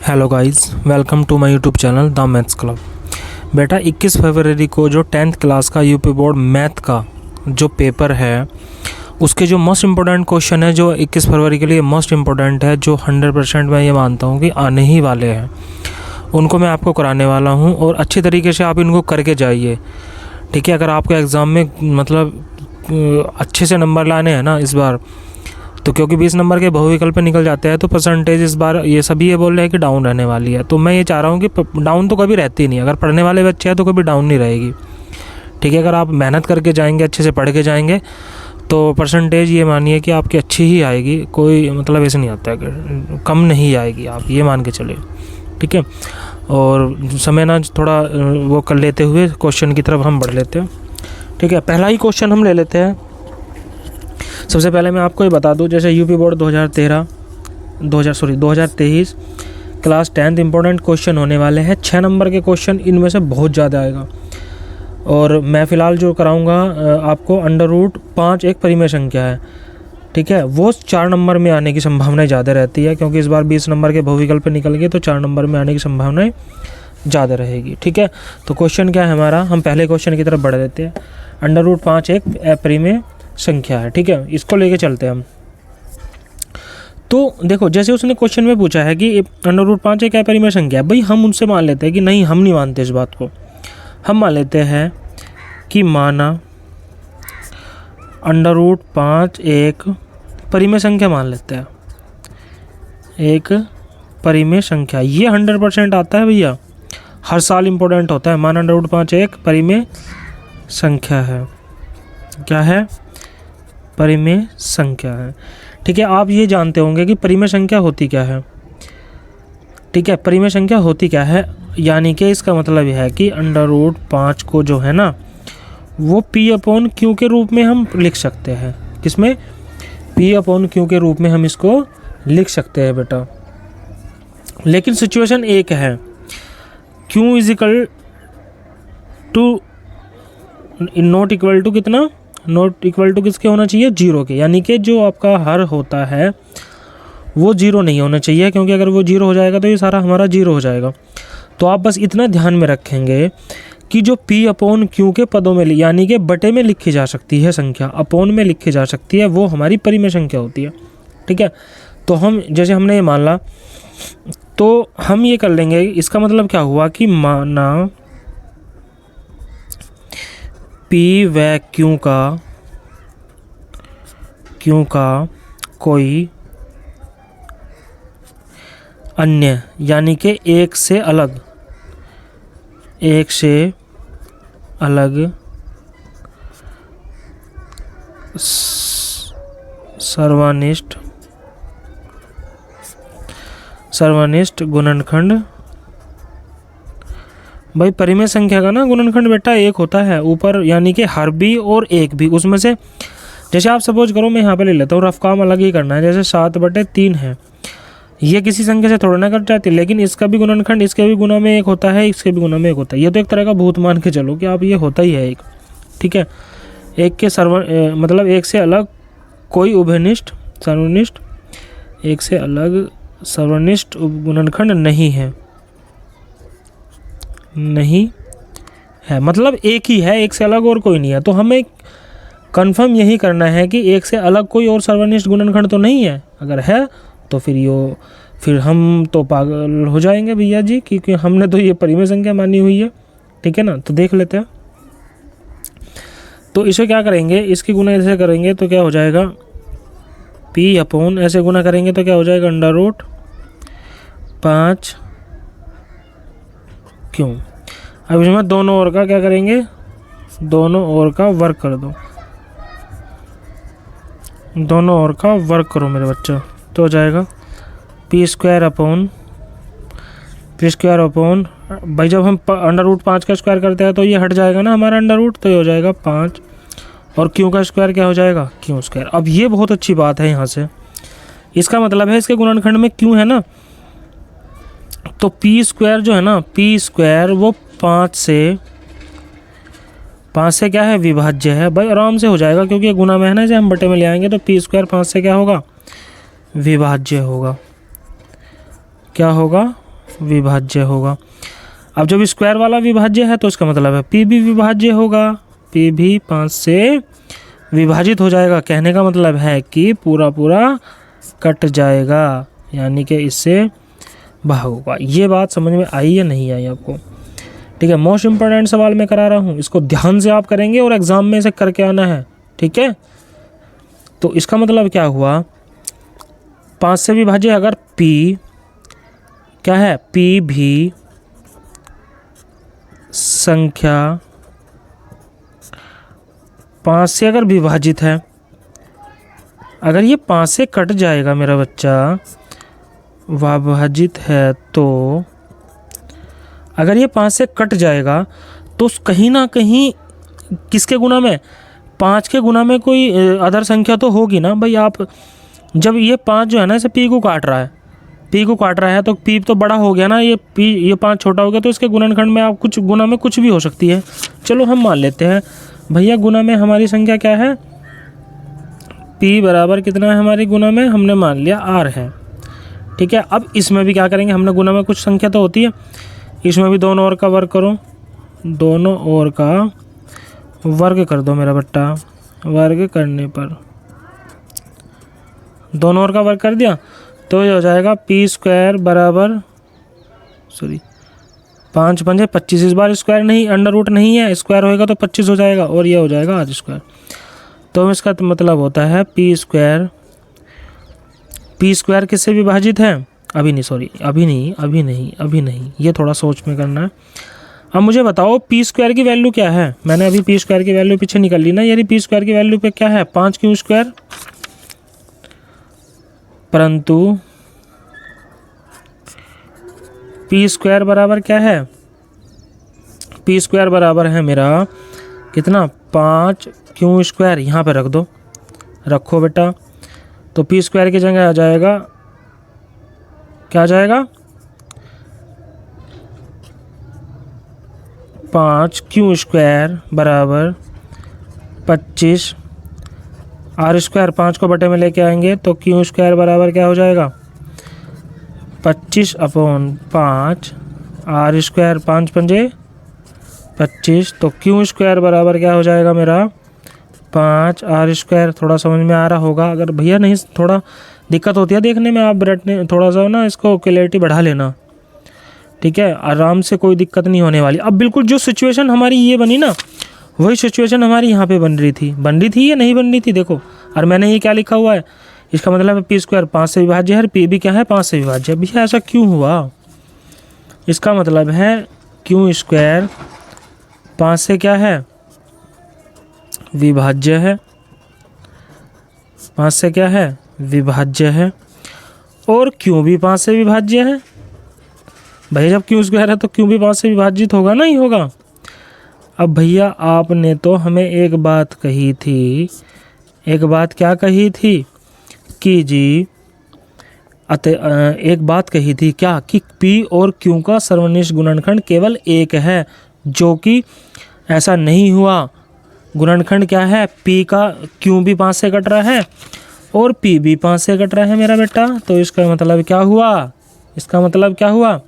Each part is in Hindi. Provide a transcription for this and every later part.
Hello guys, welcome to my YouTube channel the maths club. बेटा 21 फरवरी को जो 10th क्लास का यूपी बोर्ड मैथ का जो पेपर है उसके जो मोस्ट इम्पोर्टेंट क्वेश्चन है जो 21 फरवरी के लिए मोस्ट इम्पोर्टेंट है, जो 100% मैं ये मानता हूँ कि आने ही वाले हैं, उनको मैं आपको कराने वाला हूँ और अच्छी तरीके से आप इनको करके जाइए। ठीक है, अगर आपको एग्ज़ाम में मतलब अच्छे से नंबर लाने हैं ना इस बार, तो क्योंकि 20 नंबर के बहुविकल्प पे निकल जाते हैं तो परसेंटेज इस बार ये सभी ये बोल रहे हैं कि डाउन रहने वाली है। तो मैं ये चाह रहा हूँ कि डाउन तो कभी रहती नहीं, अगर पढ़ने वाले बच्चे हैं तो कभी डाउन नहीं रहेगी। ठीक है, अगर आप मेहनत करके जाएंगे, अच्छे से पढ़ के जाएंगे तो परसेंटेज ये मानिए कि आपकी अच्छी ही आएगी, कोई मतलब ऐसे नहीं आता है कि कम नहीं आएगी, आप ये मान के चले। ठीक है, और समय ना थोड़ा वो कर लेते हुए क्वेश्चन की तरफ हम बढ़ लेते हैं। ठीक है, पहला ही क्वेश्चन हम ले लेते हैं। सबसे पहले मैं आपको ये बता दूं, जैसे UP board 2023 class 10th important question होने वाले हैं। 6 नंबर के क्वेश्चन इनमें से बहुत ज़्यादा आएगा और मैं फ़िलहाल जो कराऊंगा आपको √5 एक परिमेय संख्या है। ठीक है, वो 4 नंबर में आने की संभावनाएं ज़्यादा रहती है, क्योंकि इस बार 20 नंबर के बहुविकल्प पे निकल गए तो 4 नंबर में आने की संभावनाएं ज़्यादा रहेगी। ठीक है, तो क्वेश्चन क्या है हमारा, हम पहले क्वेश्चन की तरफ बढ़ देते हैं। √5 एक अपरिमेय संख्या है। ठीक है, इसको लेके चलते हैं हम। तो देखो, जैसे उसने क्वेश्चन में पूछा है कि √5 एक अपरिमेय संख्या है, भाई हम उनसे मान लेते हैं कि नहीं, हम नहीं मानते इस बात को। हम मान लेते हैं कि माना √5 एक परिमेय संख्या मान लेते हैं, एक परिमेय संख्या। ये 100% आता है भैया, हर साल इम्पोर्टेंट होता है। माना √5 एक परिमेय संख्या है, क्या है, परिमेय संख्या है। ठीक है, आप ये जानते होंगे कि परिमेय संख्या होती क्या है। ठीक है, परिमेय संख्या होती क्या है, यानी कि इसका मतलब यह है कि √5 को जो है ना वो P/Q के रूप में हम लिख सकते हैं। किसमें, P/Q के रूप में हम इसको लिख सकते हैं बेटा। लेकिन सिचुएशन एक है, Q नॉट इक्वल टू कितना, नॉट इक्वल टू किसके होना चाहिए, 0 के। यानी कि जो आपका हर होता है वो 0 नहीं होना चाहिए, क्योंकि अगर वो 0 हो जाएगा तो ये सारा हमारा 0 हो जाएगा। तो आप बस इतना ध्यान में रखेंगे कि जो P/Q के पदों में यानी कि बटे में लिखी जा सकती है संख्या, अपॉन में लिखी जा सकती है, वो हमारी परिमेय संख्या होती है। ठीक है, तो हम जैसे हमने ये मान ला तो हम ये कर लेंगे, इसका मतलब क्या हुआ कि माना P व Q का कोई अन्य यानी कि एक से अलग सर्वनिष्ठ गुणनखंड। भाई परिमेय संख्या का ना गुणनखंड बेटा एक होता है ऊपर, यानी कि हर भी और एक भी, उसमें से जैसे आप सपोज करो, मैं यहाँ पे ले लेता हूँ, रफ काम अलग ही करना है। जैसे 7/3 है, ये किसी संख्या से थोड़ा ना कट जाती, लेकिन इसका भी गुणनखंड इसके भी गुना में एक होता है, इसके भी गुना में एक होता है। ये तो एक तरह का भूत मान के चलो कि आप ये होता ही है एक। ठीक है, एक के मतलब एक से अलग कोई उभयनिष्ठ सर्वनिष्ठ, एक से अलग सर्वनिष्ठ गुणनखंड नहीं है, मतलब एक ही है, एक से अलग और कोई नहीं है। तो हमें कंफर्म यही करना है कि एक से अलग कोई और सर्वनिष्ठ गुणनखंड तो नहीं है। अगर है तो फिर हम तो पागल हो जाएंगे भैया जी, क्योंकि हमने तो ये परिमेय संख्या मानी हुई है। ठीक है ना, तो देख लेते हैं। तो इसे क्या करेंगे, इसकी गुना ऐसे करेंगे तो क्या हो जाएगा, P/, ऐसे गुना करेंगे तो क्या हो जाएगा, √5 क्यों। अब इसमें दोनों ओर का क्या करेंगे, दोनों ओर का वर्क कर दो, दोनों ओर का वर्क करो मेरे बच्चा, तो हो जाएगा P² भाई जब हम √5 का स्क्वायर करते हैं तो ये हट जाएगा ना हमारा √, तो ये हो जाएगा 5, और Q का स्क्वायर क्या हो जाएगा, Q²। अब ये बहुत अच्छी बात है, यहाँ से इसका मतलब है इसके गुणनखंड में Q है ना, तो P² जो है ना, P² वो 5 से क्या है, विभाज्य है। भाई आराम से हो जाएगा, क्योंकि ये गुना में है ना, जैसे हम बटे में ले आएंगे तो P² 5 से क्या होगा, विभाज्य होगा। क्या होगा, विभाज्य होगा। अब जब स्क्वायर वाला विभाज्य है तो इसका मतलब है पी भी विभाज्य होगा, पी भी 5 से विभाजित हो जाएगा। कहने का मतलब है कि पूरा पूरा कट जाएगा, यानी कि इससे भाग होगा। ये बात समझ में आई या नहीं आई आपको? ठीक है, मोस्ट इम्पोर्टेंट सवाल मैं करा रहा हूँ, इसको ध्यान से आप करेंगे और एग्जाम में इसे करके आना है। ठीक है, तो इसका मतलब क्या हुआ, 5 से विभाज्य अगर P क्या है, P भी संख्या 5 से अगर विभाजित है, अगर ये 5 से कट जाएगा मेरा बच्चा, विभाजित है, तो अगर ये 5 से कट जाएगा तो कहीं ना कहीं किसके गुना में, 5 के गुना में कोई अदर संख्या तो होगी ना भाई। आप जब ये 5 जो है ना, इसे P को काट रहा है, P को काट रहा है तो P तो बड़ा हो गया ना, ये 5 छोटा हो गया, तो इसके गुणनखंड में आप कुछ गुना में कुछ भी हो सकती है। चलो हम मान लेते हैं भैया गुना में हमारी संख्या क्या है, P बराबर कितना है हमारी गुना में, हमने मान लिया R है। ठीक है, अब इसमें भी क्या करेंगे, हमने गुना में कुछ संख्या तो होती है, इसमें भी दोनों ओर का वर्ग करो, दोनों ओर का वर्ग कर दो मेरा बेटा। वर्ग करने पर दोनों ओर का वर्ग कर दिया तो ये हो जाएगा P स्क्वायर बराबर 5 पंजे 25। इस बार स्क्वायर नहीं, अंडर रूट नहीं है, स्क्वायर होएगा तो 25 हो जाएगा और ये हो जाएगा R स्क्वायर। तो इसका मतलब होता है P स्क्वायर किससे विभाजित है, अभी नहीं, ये थोड़ा सोच में करना है। अब मुझे बताओ P स्क्वायर की वैल्यू क्या है, मैंने अभी P स्क्वायर की वैल्यू पीछे निकल ली ना, यानी P स्क्वायर की वैल्यू पे क्या है 5 क्यू स्क्वायर, परंतु P स्क्वायर बराबर क्या है, P स्क्वायर बराबर है मेरा कितना 5 क्यू स्क्वायर, यहाँ पे रख दो, रखो बेटा। तो P स्क्वायर की जगह आ जाएगा, क्या आ जाएगा 5 क्यू स्क्वायर बराबर 25, R स्क्वायर 5 को बटे में लेके आएंगे तो क्यू स्क्वायर बराबर क्या हो जाएगा 25/5, R स्क्वायर 5 पंजे 25, तो क्यू स्क्वायर बराबर क्या हो जाएगा मेरा 5 R स्क्वायर। थोड़ा समझ में आ रहा होगा, अगर भैया नहीं थोड़ा दिक्कत होती है देखने में, आप बैठने थोड़ा सा ना इसको क्लैरिटी बढ़ा लेना। ठीक है, आराम से, कोई दिक्कत नहीं होने वाली। अब बिल्कुल जो सिचुएशन हमारी ये बनी ना, वही सिचुएशन हमारी यहाँ पे बन रही थी या नहीं बन रही थी, देखो। और मैंने ये क्या लिखा हुआ है, इसका मतलब है P स्क्वायर 5 से विभाज्य है, P भी क्या है 5 से विभाज्य है। भैया ऐसा क्यों हुआ, इसका मतलब है क्यू स्क्वायर 5 से क्या है विभाज्य है, 5 से क्या है विभाज्य है, और क्यू भी 5 से विभाज्य है। भैया जब क्यू स्क्वायर है तो क्यू भी 5 से विभाजित होगा ना, ही होगा। अब भैया आपने तो हमें एक बात कही थी, एक बात क्या कही थी कि जी एक बात कही थी क्या, कि P और Q का सर्वनिष्ठ गुणनखंड केवल 1 है, जो कि ऐसा नहीं हुआ। गुणनखंड क्या है, P का Q भी 5 से कट रहा है और P भी 5 से कट रहा है मेरा बेटा। तो इसका मतलब क्या हुआ, इसका मतलब क्या हुआ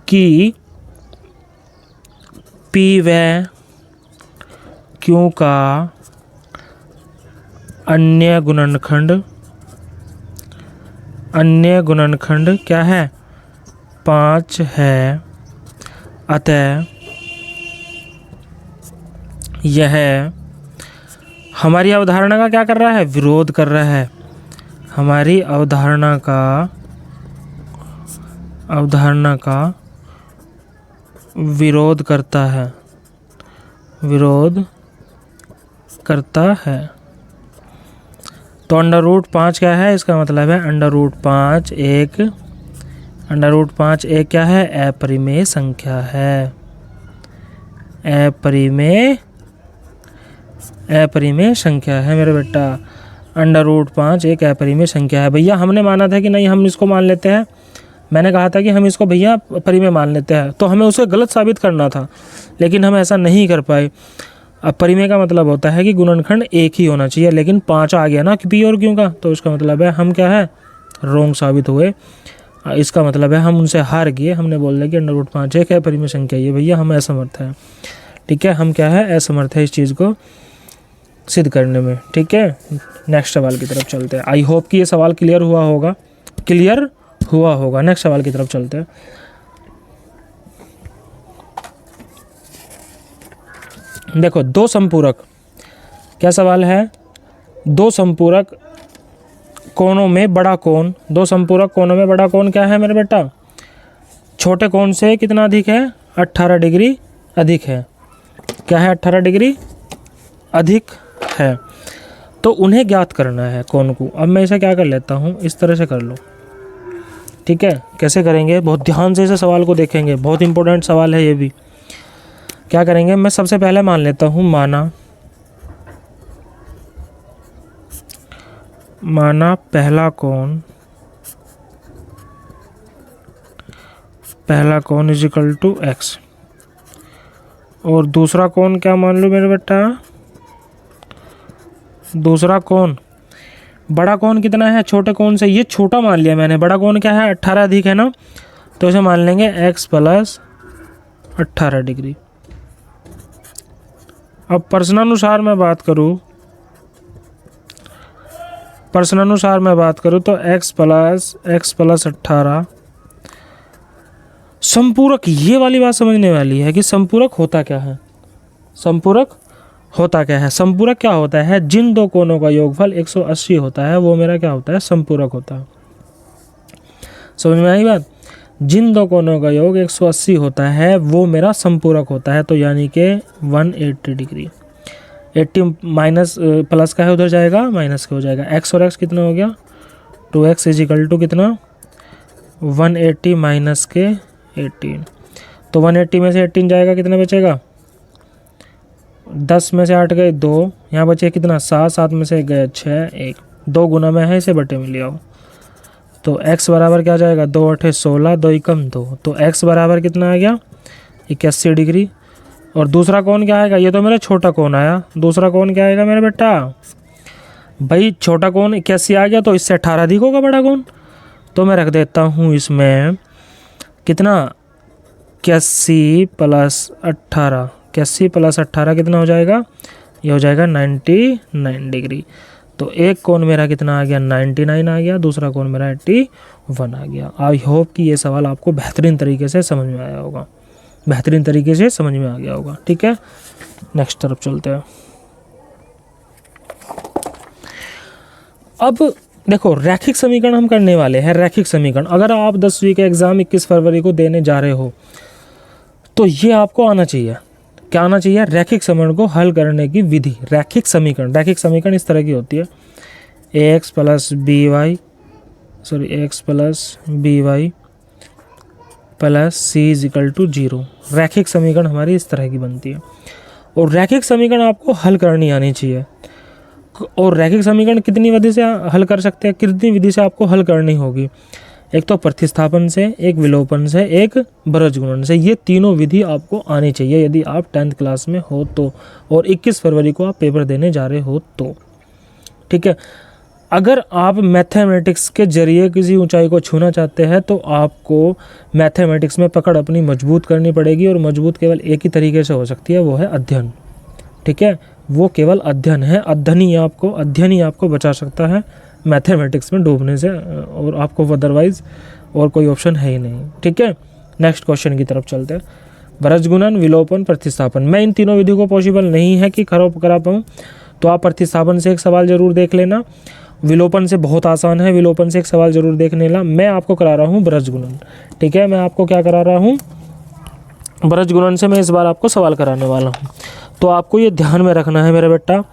कि P व Q का अन्य गुणनखंड क्या है 5 है, अतः यह हमारी अवधारणा का क्या कर रहा है, विरोध कर रहा है। हमारी अवधारणा का विरोध करता है। तो अंडर रूट 5 क्या है, इसका मतलब है अंडर रूट 5 एक क्या है, अपरिमेय संख्या है। अपरिमेय संख्या है मेरे बेटा। अंडर रूट 5 एक अपरिमेय संख्या है। भैया हमने माना था कि नहीं, हम इसको मान लेते हैं, मैंने कहा था कि हम इसको भैया परिमेय मान लेते हैं, तो हमें उसे गलत साबित करना था, लेकिन हम ऐसा नहीं कर पाए। अब परिमेय का मतलब होता है कि गुणनखंड एक ही होना चाहिए, लेकिन 5 आ गया ना P और Q का, तो इसका मतलब है हम क्या है, रोंग साबित हुए। इसका मतलब है हम उनसे हार गए, हमने बोल दिया कि √5 एक है परिमेय संख्या, ये भैया हम असमर्थ हैं। ठीक है, हम क्या है, असमर्थ है इस चीज़ को सिद्ध करने में। ठीक है, नेक्स्ट सवाल की तरफ चलते हैं। आई होप कि ये सवाल क्लियर हुआ होगा। नेक्स्ट सवाल की तरफ चलते हैं। देखो, दो संपूरक, क्या सवाल है, दो संपूरक कोणों में बड़ा कोण, दो संपूरक कोणों में बड़ा कोण क्या है मेरे बेटा, छोटे कोण से कितना अधिक है, 18 डिग्री अधिक है। क्या है, 18 डिग्री अधिक है। तो उन्हें ज्ञात करना है कोण को। अब मैं इसे क्या कर लेता हूँ, इस तरह से कर लो। ठीक है, कैसे करेंगे, बहुत ध्यान से इसे सवाल को देखेंगे, बहुत इंपॉर्टेंट सवाल है ये भी। क्या करेंगे, मैं सबसे पहले मान लेता हूँ, माना पहला कोण इजिकल टू x, और दूसरा कोण क्या मान लो मेरे बेटा, दूसरा कोण, बड़ा कोण कितना है छोटे कोण से, ये छोटा मान लिया मैंने, बड़ा कोण क्या है 18 अधिक है ना, तो इसे मान लेंगे x + 18 डिग्री। अब प्रश्नानुसार मैं बात करूँ तो x + 18 संपूरक, ये वाली बात समझने वाली है कि संपूरक होता क्या है। संपूरक क्या होता है, जिन दो कोणों का योगफल 180 होता है वो मेरा क्या होता है, संपूरक होता है। समझ में आई बात, जिन दो कोणों का योग 180 होता है वो मेरा संपूरक होता है। तो यानी कि 180 डिग्री, 80 माइनस प्लस का है उधर जाएगा, माइनस का हो जाएगा, x और x कितना हो गया, 2x = कितना, 180 माइनस के 18। तो 180 में से 18 जाएगा, कितना बचेगा, 10 में से 8 गए 2, यहाँ बचे कितना 7, 7 में से गए 6, 1, 2 गुना में है, इसे बटे में ले आओ। तो x बराबर क्या जाएगा, 2 × 8 = 16, 2 = 2, तो x बराबर कितना आ गया, 81 डिग्री। और दूसरा कोण क्या आएगा, ये तो मेरा छोटा कोण आया, दूसरा कोण क्या आएगा मेरे बेटा, भाई छोटा कोण 81 आ गया, तो इससे 18 अधिक होगा बड़ा कोण। तो मैं रख देता हूँ इसमें कितना, 81 + 18, 81 + 18 कितना हो जाएगा, ये हो जाएगा 99 डिग्री। तो एक कोण मेरा कितना आ गया, 99 आ गया, दूसरा कोण मेरा 81 आ गया। आई होप कि ये सवाल आपको बेहतरीन तरीके से समझ में आया होगा, बेहतरीन तरीके से समझ में आ गया होगा। ठीक है, नेक्स्ट तरफ चलते हैं। अब देखो, रैखिक समीकरण हम करने वाले हैं। रैखिक समीकरण, अगर आप 10वीं के एग्ज़ाम 21 फरवरी को देने जा रहे हो तो ये आपको आना चाहिए। क्या आना चाहिए, रैखिक समीकरण को हल करने की विधि। रैखिक समीकरण इस तरह की होती है, ax + by + c = 0। रैखिक समीकरण हमारी इस तरह की बनती है, और रैखिक समीकरण आपको हल करनी आनी चाहिए। और रैखिक समीकरण कितनी विधि से हल कर सकते हैं, कितनी विधि से आपको हल करनी होगी, एक तो प्रतिस्थापन से, एक विलोपन से, एक बृहज्गुणन से। ये तीनों विधि आपको आनी चाहिए यदि आप 10th क्लास में हो तो, और 21 फरवरी को आप पेपर देने जा रहे हो तो। ठीक है, अगर आप मैथमेटिक्स के जरिए किसी ऊंचाई को छूना चाहते हैं तो आपको मैथमेटिक्स में पकड़ अपनी मजबूत करनी पड़ेगी, और मजबूत केवल एक ही तरीके से हो सकती है, वो है अध्ययन। ठीक है, वो केवल अध्ययन है, अध्ययन ही आपको बचा सकता है मैथमेटिक्स में डूबने से, और आपको अदरवाइज और कोई ऑप्शन है ही नहीं। ठीक है, नेक्स्ट क्वेश्चन की तरफ चलते हैं। बृहज्गुणन, विलोपन, प्रतिस्थापन, मैं इन तीनों विधियों को पॉसिबल नहीं है कि करा पाऊँ, तो आप प्रतिस्थापन से एक सवाल जरूर देख लेना, विलोपन से बहुत आसान है, विलोपन से एक सवाल जरूर देख लेना। मैं आपको करा रहा हूँ बृहज्गुणन। ठीक है, मैं आपको क्या करा रहा हूँ, बृहज्गुणन से मैं इस बार आपको सवाल कराने वाला हूँ। तो आपको ये ध्यान में रखना है मेरे बेटा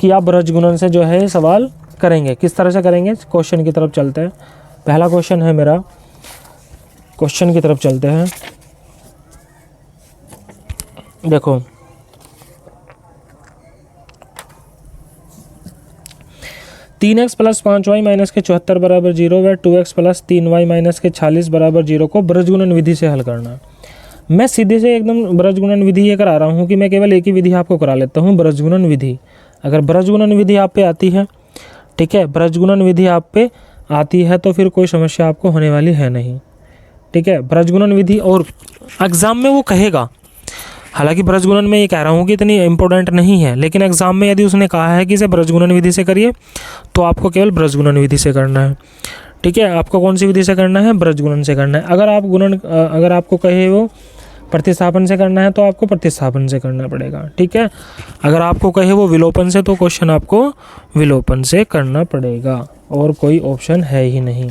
कि आप बृहज्गुणन से जो है सवाल करेंगे। किस तरह से करेंगे, क्वेश्चन की तरफ चलते हैं। पहला क्वेश्चन है मेरा, क्वेश्चन की तरफ चलते हैं। देखो, तीन एक्स प्लस 5y माइनस के 74 बराबर 0 व 2x प्लस 3y माइनस के 46 बराबर 0 को बृहज्गुणन विधि से हल करना। मैं सीधे से एकदम बृहज्गुणन विधि ये करा रहा हूँ कि मैं केवल एक ही विधि आपको करा लेता हूँ, बृहज्गुणन विधि। अगर बृहज्गुणन विधि आप पे आती है, ठीक है, बृहज्गुणन विधि आप पे आती है तो फिर कोई समस्या आपको होने वाली है नहीं। ठीक है, ब्रजगुणन विधि और एग्ज़ाम में वो कहेगा, हालांकि ब्रजगुणन में ये कह रहा हूँ कि इतनी इंपॉर्टेंट नहीं है, लेकिन एग्जाम में यदि उसने कहा है कि इसे ब्रजगुणन विधि से करिए तो आपको केवल ब्रजगुणन विधि से करना है। ठीक है, आपको कौन सी विधि से करना है? ब्रजगुणन से करना है। अगर आपको कहे वो प्रतिस्थापन से करना है तो आपको प्रतिस्थापन से करना पड़ेगा। ठीक है, अगर आपको कहे वो विलोपन से तो क्वेश्चन आपको विलोपन से करना पड़ेगा, और कोई ऑप्शन है ही नहीं।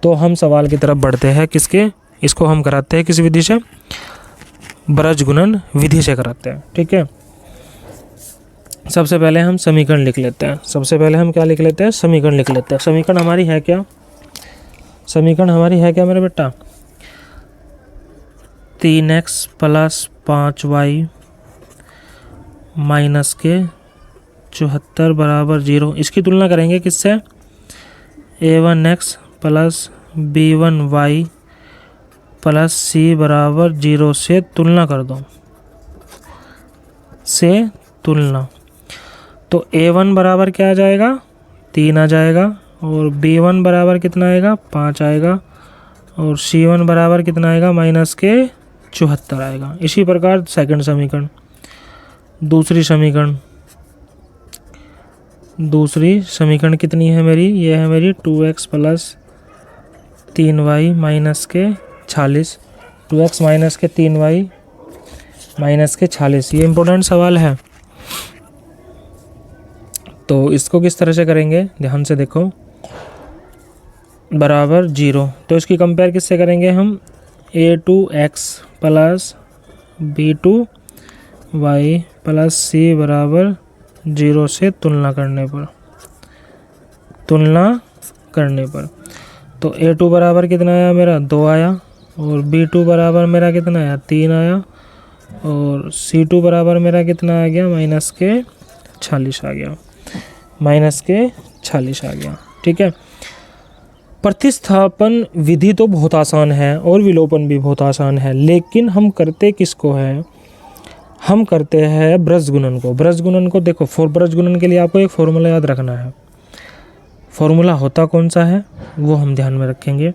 तो हम सवाल की तरफ बढ़ते हैं, किसके? इसको हम कराते हैं किस विधि से? ब्रजगुणन विधि से कराते हैं। ठीक है, सबसे पहले हम समीकरण लिख लेते हैं। सबसे पहले हम क्या लिख लेते हैं? समीकरण लिख लेते हैं। समीकरण हमारी है क्या? समीकरण हमारी है क्या मेरे बेटा? 3x + 5y - के 74 = 0। इसकी तुलना करेंगे किससे? a1x + b1y + c = 0 से तुलना कर दो, से तुलना। तो a1 बराबर क्या आ जाएगा? 3 आ जाएगा, और b1 बराबर कितना आएगा? 5 आएगा, और c1 बराबर कितना आएगा? - के 74 आएगा। इसी प्रकार सेकंड समीकरण। दूसरी समीकरण कितनी है मेरी? ये है मेरी 2x + 3y - के 46। 2x - के 3y - के 46। ये इम्पोर्टेंट सवाल है। तो इसको किस तरह से करेंगे? ध्यान से देखो, बराबर 0। तो इसकी कंपेयर किससे करेंगे हम? a2x + b2y + c = 0 से तुलना करने पर तो a2 बराबर कितना आया मेरा? 2 आया, और b2 बराबर मेरा कितना आया? 3 आया, और c2 बराबर मेरा कितना आ गया? - के 46 आ गया। के 46 आ गया। ठीक है, प्रतिस्थापन विधि तो बहुत आसान है और विलोपन भी बहुत आसान है, लेकिन हम करते किसको है? हम करते हैं ब्रजगुणन को। ब्रजगुणन को देखो, ब्रजगुणन के लिए आपको एक फॉर्मूला याद रखना है। फॉर्मूला होता कौन सा है वो हम ध्यान में रखेंगे।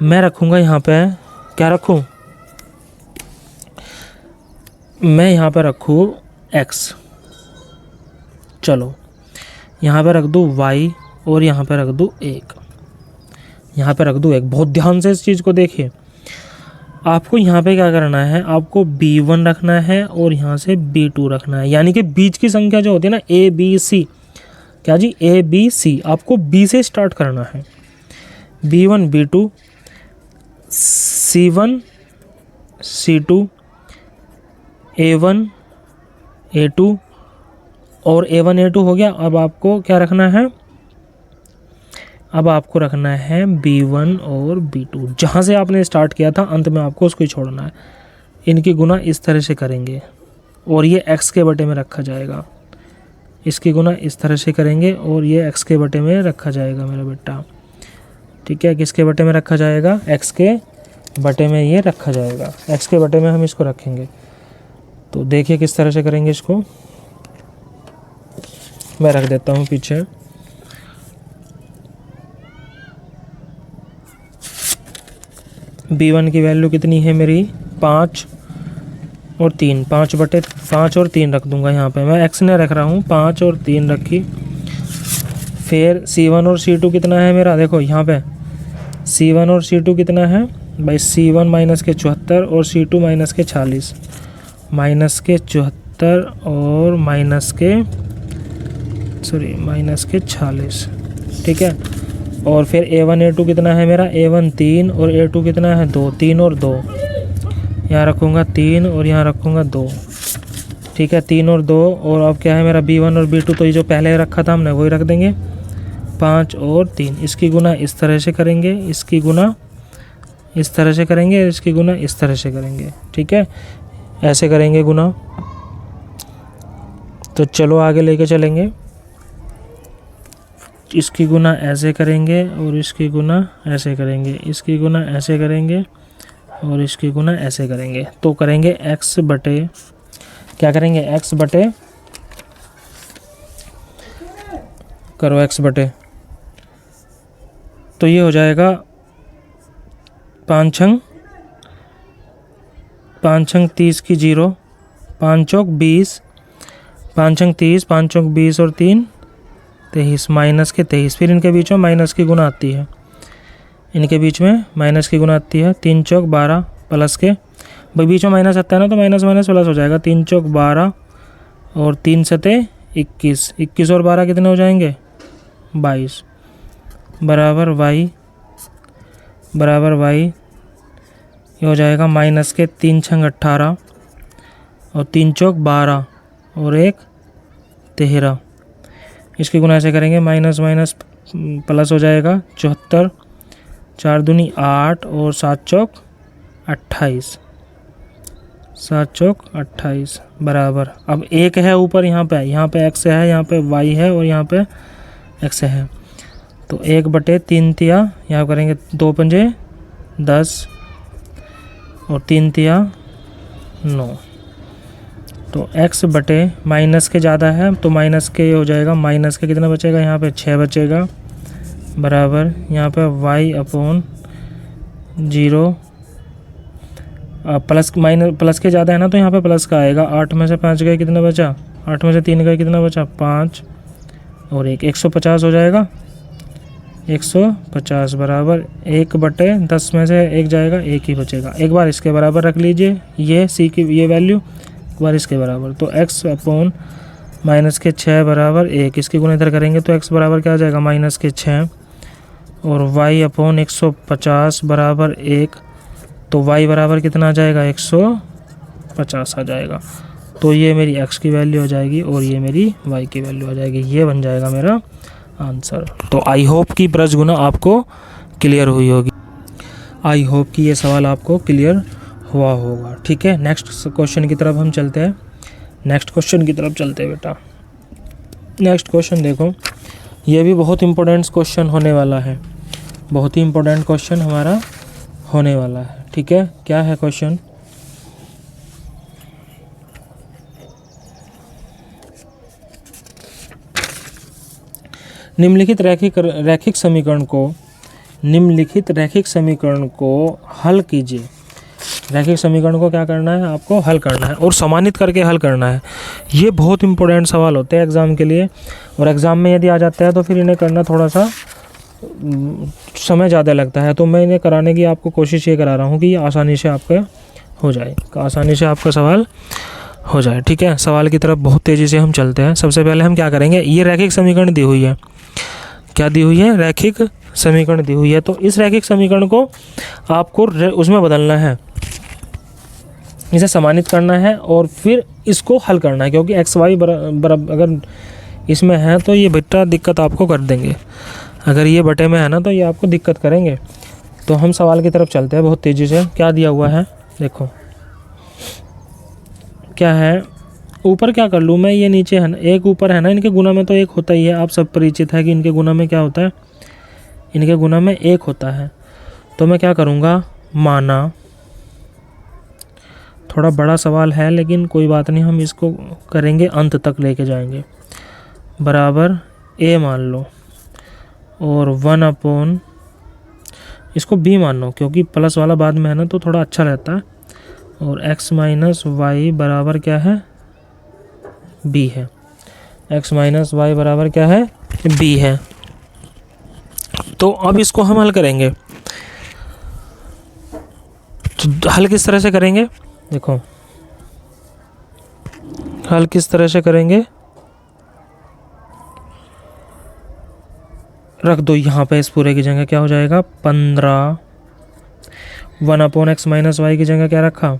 मैं रखूँगा यहाँ पे, क्या रखूँ? मैं यहाँ पे रखूँ x, चलो यहाँ पे रख दूँ y, और यहाँ पे रख दूँ 1। यहाँ पे रख दूँ 1। बहुत ध्यान से इस चीज़ को देखिए। आपको यहाँ पे क्या करना है? आपको b1 रखना है और यहाँ से b2 रखना है, यानी कि बीच की संख्या जो होती है ना, a b c, क्या जी? a b c, आपको b से स्टार्ट करना है। b1 b2 c1 c2 a1 a2, और a1 a2 हो गया। अब आपको क्या रखना है? अब आपको रखना है b1 और b2। जहाँ से आपने स्टार्ट किया था अंत में आपको उसको ही छोड़ना है। इनकी गुना इस तरह से करेंगे, और ये x के बटे में रखा जाएगा। इसकी गुना इस तरह से करेंगे, और ये x के बटे में रखा जाएगा मेरा बेटा। ठीक है, किसके बटे में रखा जाएगा? x के बटे में ये रखा जाएगा। x के बटे में हम इसको रखेंगे। तो देखिए किस तरह से करेंगे इसको। मैं रख देता हूँ पीछे। b1 की वैल्यू कितनी है मेरी? 5 और 3। 5 और 3 रख दूंगा यहाँ पे। मैं x ने रख रहा हूँ, 5 और 3 रखी। फिर c1 और c2 कितना है मेरा? देखो यहाँ पे c1 और c2 कितना है भाई? c1 - के 74 और c2 - के 40। -के 74 और - के 40। ठीक है, और फिर a1 a2 कितना है मेरा? a1 3 और a2 कितना है? 2। 3 और 2 यहाँ रखूँगा 3, और यहाँ रखूँगा 2। ठीक है, 3 और 2, और अब क्या है मेरा? b1 और b2, तो ये जो पहले रखा था हमने वही रख देंगे। 5 और 3। इसकी गुना इस तरह से करेंगे, इसकी गुना इस तरह से करेंगे, इसकी गुना इस तरह से करेंगे। ठीक है, ऐसे करेंगे गुना। तो चलो आगे लेके चलेंगे। इसकी गुना ऐसे करेंगे, और इसकी गुना ऐसे करेंगे, इसकी गुना ऐसे करेंगे, और इसकी गुना ऐसे करेंगे। तो करेंगे x बटे, क्या करेंगे? x बटे, करो x बटे तो ये हो जाएगा 5 छंग 30 की 0, 5 चौक 20, 5 छंग 30, 5 चौक 20 और 3 23, माइनस के 23। फिर इनके बीच में माइनस की गुना आती है, इनके बीच में माइनस की गुना आती है। 3 चौक 12 प्लस के, भाई बीच में माइनस आता है ना, तो माइनस माइनस प्लस हो जाएगा। 3 चौक 12 और 3 सते 21, 21 और 12 कितने हो जाएंगे 22, बराबर y ये हो जाएगा माइनस के 3 छंग 18 और 3 चौक 12 और 1 13। इसकी गुना ऐसे करेंगे, माइनस माइनस प्लस हो जाएगा 74, 4 दूनी 8 और 7 चौक 28, 7 चौक 28 बराबर। अब 1 है ऊपर, यहाँ पे x है, यहाँ पे y है और यहाँ पे x है। तो 1/3 तिया यहाँ करेंगे, 2 पंजे 10 और 3 तिया 9। तो x बटे माइनस के ज़्यादा है तो माइनस के हो जाएगा, माइनस के कितना बचेगा, यहाँ पे 6 बचेगा, बराबर यहाँ पे y/0 प्लस के ज़्यादा है ना, तो यहाँ पे प्लस का आएगा। 8 में से 5 गए कितना बचा, 8 में से 3 गए कितना बचा 5 और 1, 150 हो जाएगा, 150 बराबर 1/10 में से 1 जाएगा, 1 ही बचेगा। एक बार इसके बराबर रख लीजिए, ये c की ये वैल्यू, एक बार इसके बराबर। तो x/- के 6 बराबर 1, इसकी गुणा इधर करेंगे तो x बराबर क्या आ जाएगा -6 और y/150 बराबर 1, तो y बराबर कितना आ जाएगा 150 आ जाएगा। तो ये मेरी x की वैल्यू हो जाएगी और ये मेरी y की वैल्यू हो जाएगी। ये बन जाएगा मेरा आंसर। तो आई होप कि ब्रज गुना आपको क्लियर हुई होगी, आई होप कि ये सवाल आपको क्लियर हुआ होगा। ठीक है, नेक्स्ट क्वेश्चन की तरफ हम चलते हैं, नेक्स्ट क्वेश्चन की तरफ चलते हैं बेटा। नेक्स्ट क्वेश्चन देखो, ये भी बहुत इंपॉर्टेंट क्वेश्चन होने वाला है, बहुत ही इंपॉर्टेंट क्वेश्चन हमारा होने वाला है। ठीक है, क्या है क्वेश्चन, निम्नलिखित रैखिक समीकरण को हल कीजिए। रैखिक समीकरण को क्या करना है, आपको हल करना है और समानित करके हल करना है। ये बहुत इंपॉर्टेंट सवाल होते हैं एग्ज़ाम के लिए, और एग्ज़ाम में यदि आ जाता है तो फिर इन्हें करना थोड़ा सा समय ज़्यादा लगता है। तो मैं इन्हें कराने की आपको कोशिश ये करा रहा हूँ कि ये आसानी से आपका हो जाए, आसानी से आपका सवाल हो जाए। ठीक है, सवाल की तरफ बहुत तेज़ी से हम चलते हैं। सबसे पहले हम क्या करेंगे, ये रैखिक समीकरण दी हुई है, क्या दी हुई है, रैखिक समीकरण दी हुई है। तो इस रैखिक समीकरण को आपको उसमें बदलना है, इसे समानित करना है और फिर इसको हल करना है, क्योंकि एक्स वाई बराबर अगर इसमें है तो ये बेटा दिक्कत आपको कर देंगे, अगर ये बटे में है ना तो ये आपको दिक्कत करेंगे। तो हम सवाल की तरफ चलते हैं बहुत तेज़ी से। क्या दिया हुआ है देखो, क्या है, ऊपर क्या कर लूँ मैं, ये नीचे है ना, एक ऊपर है ना, इनके गुना में तो एक होता ही है, आप सब परिचित है कि इनके गुना में क्या होता है, इनके गुना में एक होता है। तो मैं क्या करूँगा, माना थोड़ा बड़ा सवाल है लेकिन कोई बात नहीं, हम इसको करेंगे अंत तक लेके जाएंगे, बराबर a मान लो और 1/, इसको b मान लो क्योंकि प्लस वाला बाद में है ना तो थोड़ा अच्छा रहता है, और x - y बराबर क्या है, b है, x - y बराबर क्या है, b है। तो अब इसको हम हल करेंगे, तो हल किस तरह से करेंगे, देखो हल किस तरह से करेंगे, रख दो यहाँ पे, इस पूरे की जगह क्या हो जाएगा 15, 1/x - y की जगह क्या रखा,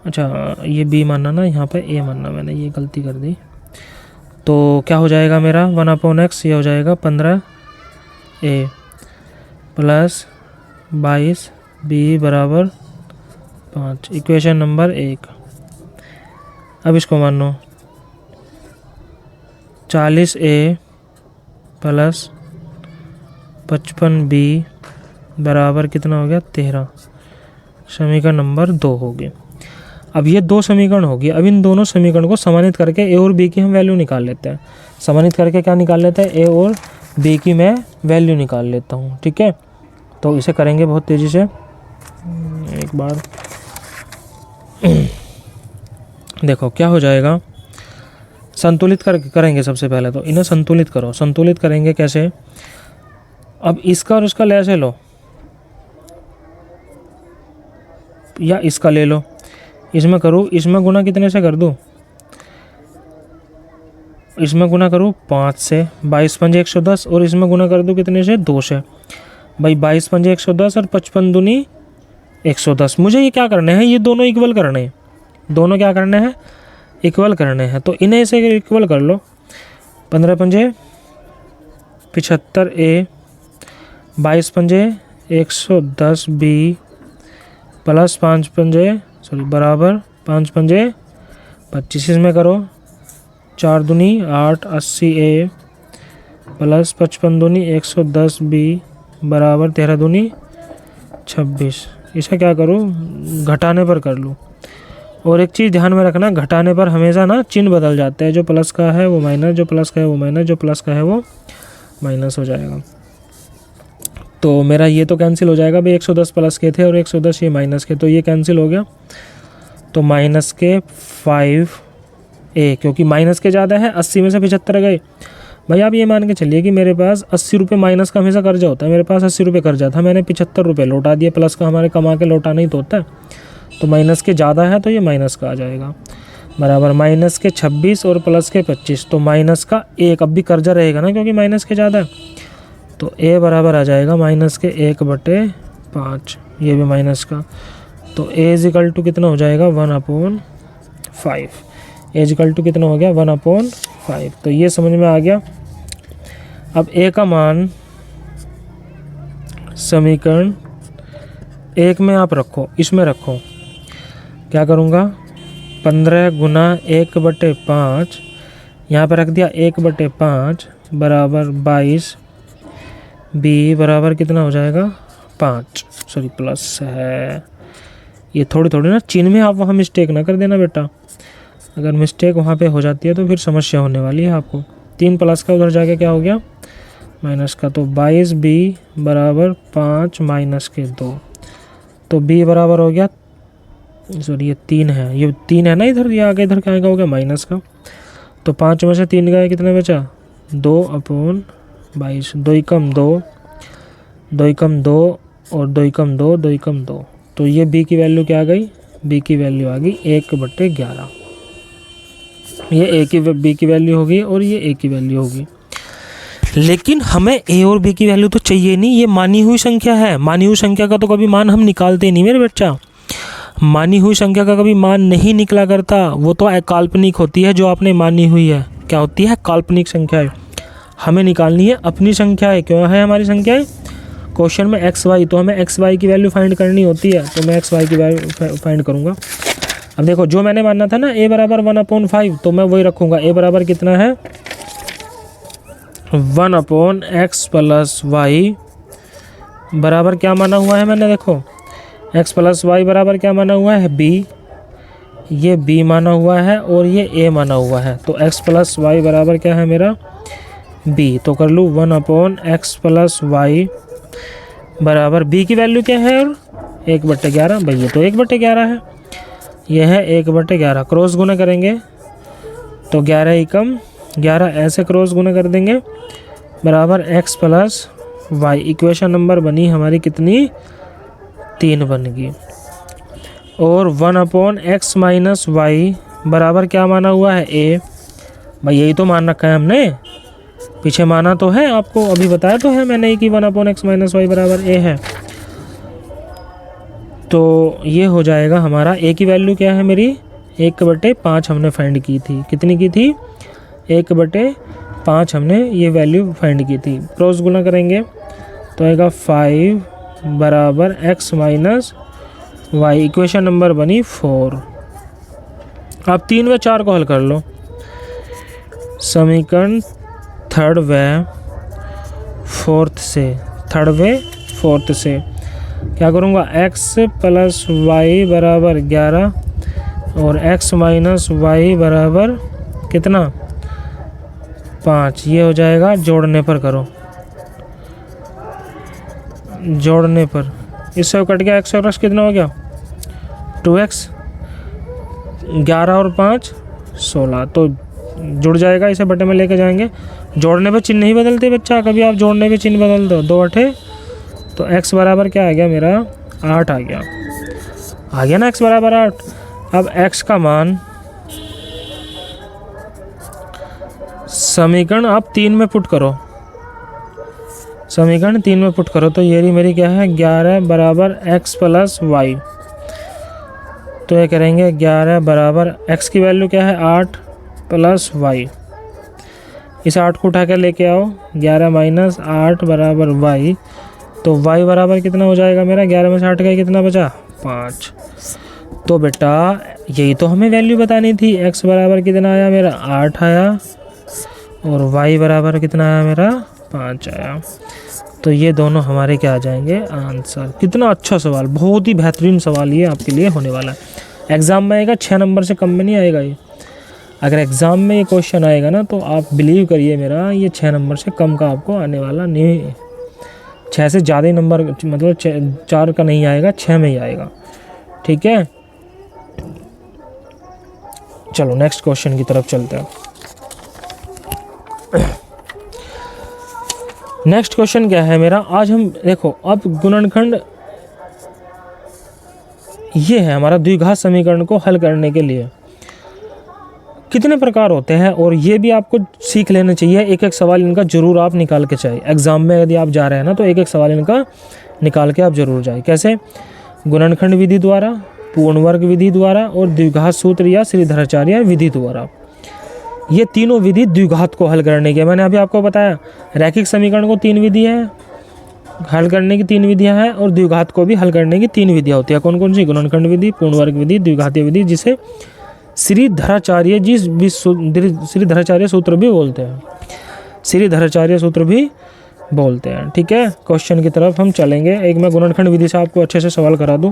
अच्छा ये b मानना ना, यहाँ पे a मानना, मैंने ये गलती कर दी। तो क्या हो जाएगा मेरा 1/x, ये हो जाएगा 15a प्लस 22b बराबर 5, इक्वेशन नंबर 1। अब इसको मानो 40a प्लस 55b बराबर कितना हो गया 13, समीकरण नंबर 2 हो गया। अब ये दो समीकरण हो गए। अब इन दोनों समीकरण को समानित करके ए और बी की हम वैल्यू निकाल लेते हैं। समानित करके क्या निकाल लेते हैं, ए और बी की मैं वैल्यू निकाल लेता हूँ। ठीक है, तो इसे करेंगे बहुत तेज़ी से। एक बार देखो क्या हो जाएगा, संतुलित करेंगे। सबसे पहले तो इन्हें संतुलित करो। संतुलित करेंगे कैसे, अब इसका और इसका ले से लो, या इसका ले लो, इसमें करूँ, इसमें गुना कितने से कर दूँ, इसमें गुना करूँ 5 से, 22 पंजे 110, और इसमें गुना कर दूँ कितने से, 2 से। भाई 22 पंजे 110 और 55 दूनी 110। मुझे ये क्या करने हैं, ये दोनों इक्वल करने हैं। दोनों क्या करने हैं, इक्वल करने हैं। तो इन्हें इसे इक्वल कर लो। 15 पंजे 75 ए, 22 पंजे 110 बी, प्लस 5 पंजे बराबर 5 पंजे 25। इसमें करो 4 दूनी 8 80 ए, प्लस 55 दूनी 110 बी, बराबर 13 दूनी 26। इसे क्या करूँ, घटाने पर कर लूँ। और एक चीज़ ध्यान में रखना, घटाने पर हमेशा ना चिन्ह बदल जाते हैं। जो प्लस का है वो माइनस, जो प्लस का है वो माइनस, जो प्लस का है वो माइनस हो जाएगा। तो मेरा ये तो कैंसिल हो जाएगा भाई, 110 प्लस के थे और 110 ये माइनस के, तो ये कैंसिल हो गया। तो माइनस के 5 ए, क्योंकि माइनस के ज़्यादा है, 80 में से 75 गए। भाई आप ये मान के चलिए कि मेरे पास 80 रुपये माइनस का हमेशा कर्जा होता है। मेरे पास 80 रुपये कर्जा था, मैंने 75 रुपये लौटा दिए। प्लस का हमारे कमा के लौटाना ही तो होता है। तो माइनस के ज़्यादा है तो ये माइनस का आ जाएगा, बराबर माइनस के 26 और प्लस के 25। तो माइनस का 1, अब भी कर्जा रहेगा ना क्योंकि माइनस के ज़्यादा है। तो ए बराबर आ जाएगा माइनस के 1/5, ये भी माइनस का। तो ए इज इक्वल टू कितना हो जाएगा, 1/5। ए इज इक्वल टू कितना हो गया, 1/5। तो ये समझ में आ गया। अब ए का मान समीकरण 1 में आप रखो, इसमें रखो। क्या करूँगा, 15 गुना 1/5, यहाँ पर रख दिया 1/5, बराबर 22 बी, बराबर कितना हो जाएगा 5, सॉरी प्लस है। ये थोड़ी ना चिन्ह में आप वहाँ मिस्टेक ना कर देना बेटा। अगर मिस्टेक वहाँ पे हो जाती है तो फिर समस्या होने वाली है आपको। 3 प्लस का उधर जाके क्या हो गया, माइनस का। तो 22 बी बराबर 5 माइनस के 2। तो बी बराबर हो गया, सॉरी ये 3 है, ये 3 है ना इधर, ये आगे इधर क्या हो गया माइनस का। तो 5 में से 3 गए, कितने बचा, 2/22। 2 कम 2, 2 कम 2 और 2 कम 2, 2 कम 2। तो ये बी की वैल्यू क्या आ गई, बी की वैल्यू आ गई 1/11। ये ए की बी की वैल्यू होगी और ये ए की वैल्यू होगी। लेकिन हमें ए और बी की वैल्यू तो चाहिए नहीं, ये मानी हुई संख्या है। मानी हुई संख्या का तो कभी मान हम निकालते नहीं मेरे बच्चा। मानी हुई संख्या का कभी मान नहीं निकला करता, वो तो काल्पनिक होती है जो आपने मानी हुई है। क्या होती है, काल्पनिक संख्या है। हमें निकालनी है अपनी संख्या है। क्यों है हमारी संख्या है, क्वेश्चन में एक्स वाई, तो हमें एक्स वाई की वैल्यू फाइंड करनी होती है। तो मैं एक्स वाई की वैल्यू फाइंड करूँगा। अब देखो जो मैंने मानना था ना ए बराबर 1/5, तो मैं वही रखूँगा। ए बराबर कितना है, 1/x + y, बराबर क्या माना हुआ है मैंने, देखो x + y बराबर क्या माना हुआ है, b। ये b माना हुआ है और ये a माना हुआ है। तो x + y बराबर क्या है मेरा, b। तो कर लूँ 1/x + y बराबर b की वैल्यू क्या है, और 1/11। भाई ये तो 1/11 है, यह है 1/11। क्रॉस गुना करेंगे तो 11 ही कम 11, ऐसे क्रॉस गुना कर देंगे, बराबर x + y। इक्वेशन नंबर बनी हमारी कितनी, 3 बन गई। और 1/x - y बराबर क्या माना हुआ है, a। भाई यही तो मान रखा है हमने, पीछे माना तो है, आपको अभी बताया तो है मैंने कि 1/x - y बराबर a है। तो ये हो जाएगा हमारा। a की वैल्यू क्या है मेरी, 1/5 हमने फाइंड की थी। कितनी की थी, 1/5 हमने ये वैल्यू फाइंड की थी। क्रॉस गुना करेंगे तो आएगा 5 बराबर x - y। इक्वेशन नंबर बनी 4। अब 3 व 4 को हल कर लो। समीकरण 3rd व 4th से, 3rd व 4th से क्या करूँगा, x + y बराबर 11 और x माइनस वाई बराबर कितना 5। ये हो जाएगा, जोड़ने पर करो, जोड़ने पर इससे कट गया, x और x कितना हो गया 2x, 11 और 5 16, तो जुड़ जाएगा। इसे बटे में लेके जाएंगे। जोड़ने पे चिन्ह नहीं बदलते बच्चा, कभी आप जोड़ने पे चिन्ह बदल दो, 2 8, तो x बराबर क्या आ गया मेरा 8 आ गया ना x बराबर 8। अब x का मान समीकरण आप 3 में पुट करो, समीकरण 3 में पुट करो, तो ये रही मेरी क्या है 11 बराबर x प्लस वाई। तो ये करेंगे 11 बराबर x की वैल्यू क्या है 8 प्लस वाई। इस 8 को उठा कर लेके आओ, 11 माइनस 8 बराबर y, तो y बराबर कितना हो जाएगा मेरा 11 में से 8 गया कितना बचा 5। तो बेटा यही तो हमें वैल्यू बतानी थी, x बराबर कितना आया मेरा 8 आया और y बराबर कितना आया मेरा 5 आया। तो ये दोनों हमारे क्या आ जाएंगे आंसर। कितना अच्छा सवाल, बहुत ही बेहतरीन सवाल ये आपके लिए होने वाला है। एग्ज़ाम में आएगा 6 नंबर से कम में नहीं आएगा ये। अगर एग्ज़ाम में ये क्वेश्चन आएगा ना तो आप बिलीव करिए मेरा, ये 6 नंबर से कम का आपको आने वाला नहीं है। 6 से ज़्यादा ही नंबर, मतलब 4 का नहीं आएगा, 6 में ही आएगा। ठीक है, चलो नेक्स्ट क्वेश्चन की तरफ चलते हैं। नेक्स्ट क्वेश्चन क्या है मेरा, आज हम देखो अब गुणनखंड ये है हमारा द्विघात समीकरण को हल करने के लिए कितने प्रकार होते हैं, और ये भी आपको सीख लेना चाहिए। एक एक सवाल इनका जरूर आप निकाल के चाहिए एग्जाम में, यदि आप जा रहे हैं ना तो एक एक सवाल इनका निकाल के आप जरूर जाए। कैसे, गुणनखंड विधि द्वारा, पूर्ण वर्ग विधि द्वारा और द्विघात सूत्र या श्रीधराचार्य विधि द्वारा। ये तीनों विधि द्विघात को हल करने की। मैंने अभी आपको बताया रैखिक समीकरण को 3 विधि है हल करने की, 3 विधियां हैं, और द्विघात को भी हल करने की 3 विधियां होती है। कौन कौन सी, गुणनखंड विधि, पूर्ण वर्ग विधि, द्विघातीय विधि, जिसे श्रीधराचार्य श्रीधराचार्य सूत्र भी बोलते हैं, श्रीधराचार्य सूत्र भी बोलते हैं। ठीक है, क्वेश्चन की तरफ हम चलेंगे। एक मैं गुणनखंड विधि से आपको अच्छे से सवाल करा दूं।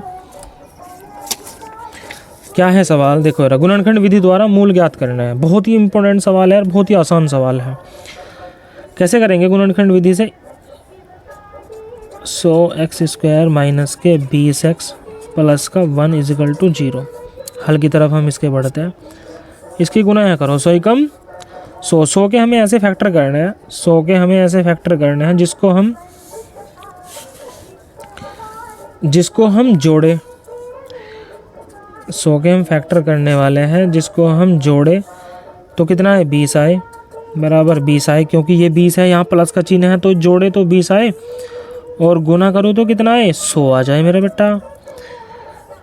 क्या है सवाल, देखो यार, गुणनखंड विधि द्वारा मूल ज्ञात करना है। बहुत ही इंपॉर्टेंट सवाल है और बहुत ही आसान सवाल है। कैसे करेंगे गुणनखंड विधि से, 100x² माइनस के 20x प्लस का 1 इजिकल टू 0। हल की तरफ हम इसके बढ़ते हैं। इसकी गुना है करो, 100 ही कम 100 के हमें ऐसे फैक्टर करने हैं, 100 के हमें ऐसे फैक्टर करने हैं जिसको हम जोड़े। 100 के हम फैक्टर करने वाले हैं, जिसको हम जोड़े तो कितना है 20 आए, बराबर 20 आए, क्योंकि ये 20 है, यहाँ प्लस का चिन्ह है तो जोड़े तो 20 आए, और गुना करो तो कितना आए 100 आ जाए मेरा बेटा।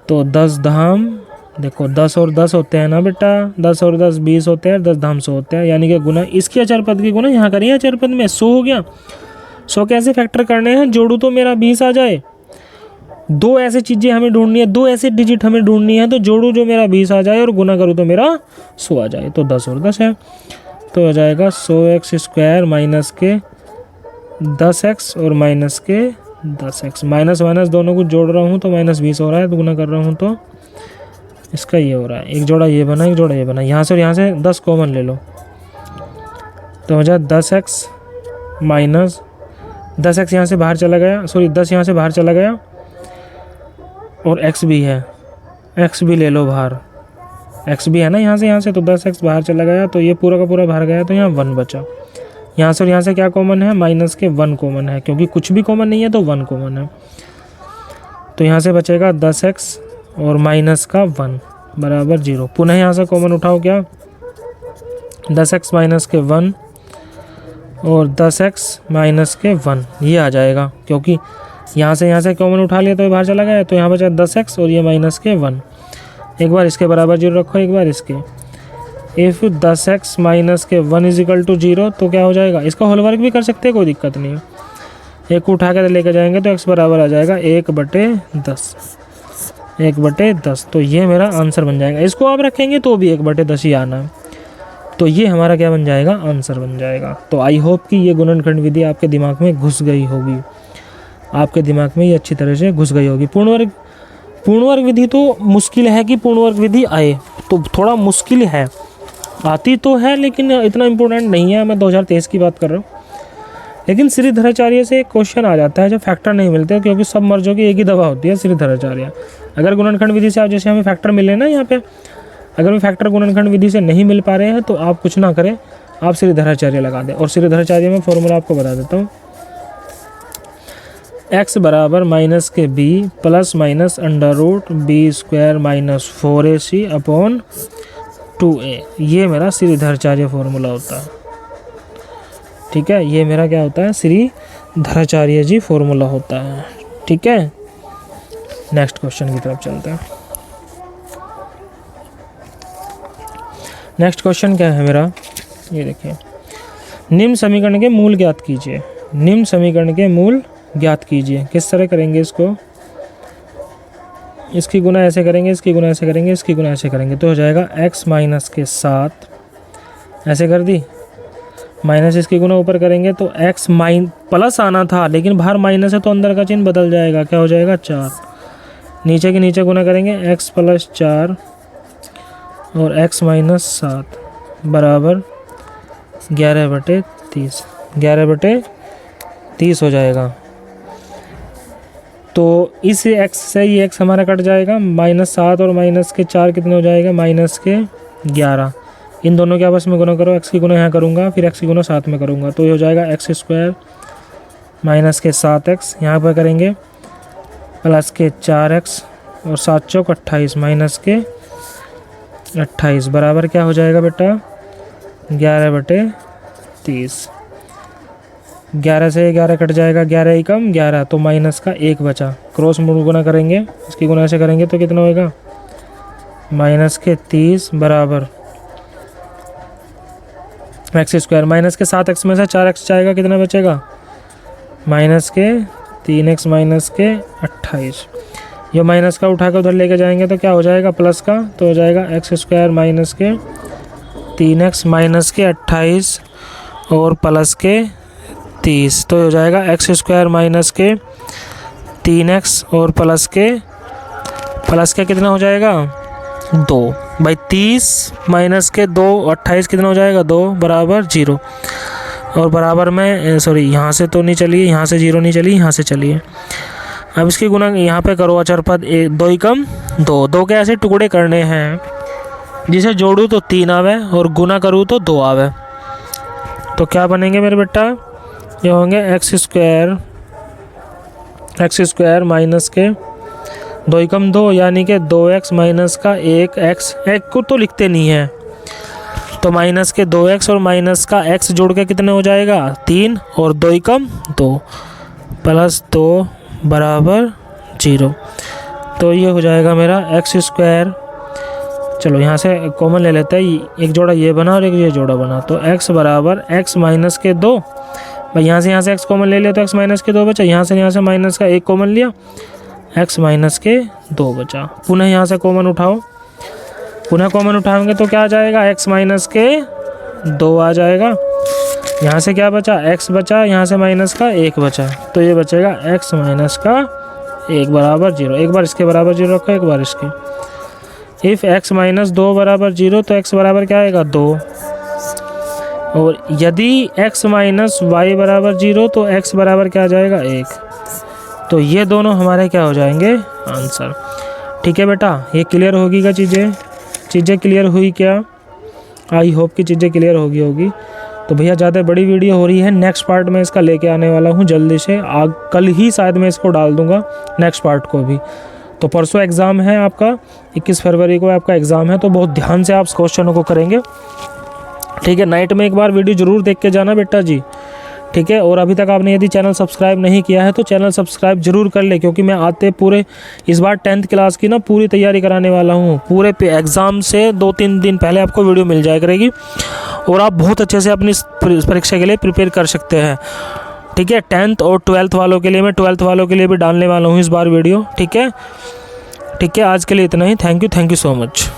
तो 10 धाम, देखो 10 और 10 होते हैं ना बेटा, 10 और 10 20 होते हैं, 10 धाम 100 होते हैं, यानी कि गुना इसकी अचर पद की गुना यहाँ करिए अचर पद में, 100 हो गया। 100 कैसे फैक्टर करने हैं, जोड़ू तो मेरा 20 आ जाए। 2 ऐसी चीज़ें हमें ढूंढनी है, 2 ऐसे डिजिट हमें ढूंढनी है, तो जोड़ू जो मेरा 20 आ जाए और गुना करूँ तो मेरा 100 आ जाए। तो 10 और 10 है, तो हो जाएगा 100x² माइनस के 10x और माइनस के 10x। माइनस माइनस दोनों को जोड़ रहा हूँ तो माइनस 20 हो रहा है, तो गुना कर रहा हूँ तो इसका ये हो रहा है। एक जोड़ा ये बना, एक जोड़ा ये बना, यहाँ से और यहाँ से 10 कॉमन ले लो तो हो जाए 10x माइनस 10x यहाँ से बाहर चला गया, सॉरी 10 यहाँ से बाहर चला गया, और x भी है, x भी ले लो बाहर, x भी है ना यहाँ से तो 10x बाहर चला गया, तो ये पूरा का पूरा बाहर गया, तो यहाँ 1 बचा। यहाँ से और यहाँ से क्या कॉमन है, माइनस के 1 कॉमन है, क्योंकि कुछ भी कॉमन नहीं है तो 1 कॉमन है। तो यहाँ से बचेगा 10x और माइनस का 1 बराबर 0। पुनः यहाँ से कॉमन उठाओ, क्या 10x माइनस के 1 और 10x माइनस के 1, ये आ जाएगा, क्योंकि यहाँ से कॉमन उठा लिया तो ये बाहर चला गया, तो यहाँ बचा 10x और ये माइनस के 1। एक बार इसके बराबर 0 रखो, एक बार इसके। इफ़ 10x माइनस के 1 इजिकल टू 0, तो क्या हो जाएगा, इसका होल वर्क भी कर सकते हैं, कोई दिक्कत नहीं है। एक को उठा कर लेकर जाएंगे तो x बराबर आ जाएगा 1/10, 1/10। तो ये मेरा आंसर बन जाएगा। इसको आप रखेंगे तो भी 1/10 ही आना है, तो ये हमारा क्या बन जाएगा, आंसर बन जाएगा। तो आई होप कि ये गुणनखंड विधि आपके दिमाग में घुस गई होगी, आपके दिमाग में ये अच्छी तरह से घुस गई होगी। पूर्ण वर्ग विधि तो मुश्किल है कि पूर्ण वर्ग विधि आए, तो थोड़ा मुश्किल है, आती तो है लेकिन इतना इम्पोर्टेंट नहीं है। मैं 2023 की बात कर रहा हूँ। लेकिन श्रीधराचार्य से एक क्वेश्चन आ जाता है जो फैक्टर नहीं मिलते, क्योंकि सब मर्जों की एक ही दवा होती है श्रीधराचार्य। अगर गुणनखंड विधि से आप जैसे हमें फैक्टर मिले ना यहाँ पे, अगर वो फैक्टर गुणनखंड विधि से नहीं मिल पा रहे हैं तो आप कुछ ना करें, आप श्रीधराचार्य लगा दें। और श्रीधराचार्य में फॉर्मूला आपको बता देता हूँ, x बराबर माइनस के b plus minus under root b square minus 4ac upon 2a। ये मेरा श्रीधराचार्य फॉर्मूला होता है। ठीक है, ये मेरा क्या होता है, श्रीधराचार्य जी फॉर्मूला होता है। ठीक है, नेक्स्ट क्वेश्चन की तरफ चलते हैं। नेक्स्ट क्वेश्चन क्या है मेरा, ये देखिए, निम्न समीकरण के मूल ज्ञात कीजिए। निम्न समीकरण के मूल ज्ञात कीजिए। किस तरह करेंगे इसको, इसकी गुना ऐसे करेंगे, इसकी गुना ऐसे करेंगे, इसकी गुना ऐसे करेंगे, तो हो जाएगा x माइनस के 7, ऐसे कर दी, माइनस इसकी गुना ऊपर करेंगे तो x प्लस आना था, लेकिन बाहर माइनस है तो अंदर का चिन्ह बदल जाएगा, क्या हो जाएगा 4। नीचे के नीचे गुना करेंगे x प्लस 4 और x माइनस 7 बराबर 11/30, 11/30 हो जाएगा। तो इस x से ये x हमारा कट जाएगा, -7 और माइनस के 4 कितने हो जाएगा, -11। इन दोनों के आपस में गुना करो, x की गुना यहाँ करूँगा, फिर x की गुना साथ में करूँगा, तो ये हो जाएगा x स्क्वायर माइनस के 7x, यहाँ पर करेंगे प्लस के 4x और 7 चौक 28 माइनस के 28 बराबर क्या हो जाएगा बेटा, 11/30। 11 से 11 कट जाएगा, 11 ही कम 11, तो माइनस का 1 बचा। क्रॉस गुना करेंगे, इसकी गुना ऐसे करेंगे तो कितना होएगा, माइनस के 30 बराबर एक्स स्क्वायर, माइनस के 7x में से 4x जाएगा, कितना बचेगा, माइनस के 3x माइनस के 28। ये माइनस का उठा कर उधर लेके जाएंगे तो क्या हो जाएगा, प्लस का, तो हो जाएगा एक्स स्क्वायर माइनस के 3x माइनस के 28 और प्लस के 30, तो हो जाएगा एक्स स्क्वायर माइनस के 3x और प्लस के कितना हो जाएगा, 2 भाई 30 माइनस के 2 28 कितना हो जाएगा, 2 बराबर 0। और बराबर में सॉरी यहाँ से तो नहीं चलिए, यहाँ से 0 नहीं चलिए, यहाँ से चलिए। अब इसकी गुना यहाँ पे करो, अचर पद 2 ही कम 2, 2 के ऐसे टुकड़े करने हैं जिसे जोड़ूँ तो 3 आवे और गुना करूँ तो 2 आवे। तो क्या बनेंगे मेरे बेटा, ये होंगे एक्स स्क्वायर माइनस के 2 ही कम 2 यानी कि 2x माइनस का 1x, एक को तो लिखते नहीं है, तो माइनस के 2x और माइनस का x जोड़ के कितने हो जाएगा, 3 और 2 ही कम 2 प्लस 2 बराबर 0। तो ये हो जाएगा मेरा एक्स स्क्वायर, चलो यहाँ से कॉमन ले लेते हैं, एक जोड़ा ये बना और एक ये जोड़ा बना, तो x बराबर x माइनस के 2, भाई यहाँ से x कॉमन ले लिया तो x माइनस के 2 बचा, यहाँ से माइनस का 1 कॉमन लिया, x माइनस के 2 बचा। पुनः यहाँ से कॉमन उठाओ, पुनः कॉमन उठाएंगे तो क्या आ जाएगा, x माइनस के 2 आ जाएगा। यहाँ से क्या बचा, x बचा, यहाँ से माइनस का 1 बचा, तो ये बचेगा x माइनस का 1 बराबर 0। एक बार इसके बराबर 0 रखो, एक बार इसके। इफ़ x माइनस 2 बराबर 0 तो x बराबर क्या आएगा, 2। और यदि x माइनस y बराबर 0 तो x बराबर क्या आ जाएगा, 1। तो ये दोनों हमारे क्या हो जाएंगे, आंसर। ठीक है बेटा, ये क्लियर होगी क्या, चीज़ें क्लियर हुई क्या, आई होप कि चीज़ें क्लियर होगी। तो भैया ज़्यादा बड़ी वीडियो हो रही है, नेक्स्ट पार्ट में इसका लेके आने वाला हूँ जल्दी से, कल ही शायद मैं इसको डाल दूँगा नेक्स्ट पार्ट को भी। तो परसों एग्ज़ाम है आपका, 21 फरवरी को आपका एग्ज़ाम है, तो बहुत ध्यान से आप क्वेश्चनों को करेंगे। ठीक है, नाइट में एक बार वीडियो ज़रूर देख के जाना बेटा जी। ठीक है, और अभी तक आपने यदि चैनल सब्सक्राइब नहीं किया है तो चैनल सब्सक्राइब जरूर कर ले, क्योंकि मैं आते पूरे इस बार 10th क्लास की ना पूरी तैयारी कराने वाला हूँ। पूरे एग्ज़ाम से 2-3 दिन पहले आपको वीडियो मिल जाया करेगी और आप बहुत अच्छे से अपनी परीक्षा के लिए प्रिपेयर कर सकते हैं। ठीक है, 10th और 12th वालों के लिए मैं 12th वालों के लिए भी डालने वाला हूँ इस बार वीडियो। ठीक है, आज के लिए इतना ही। Thank you so much.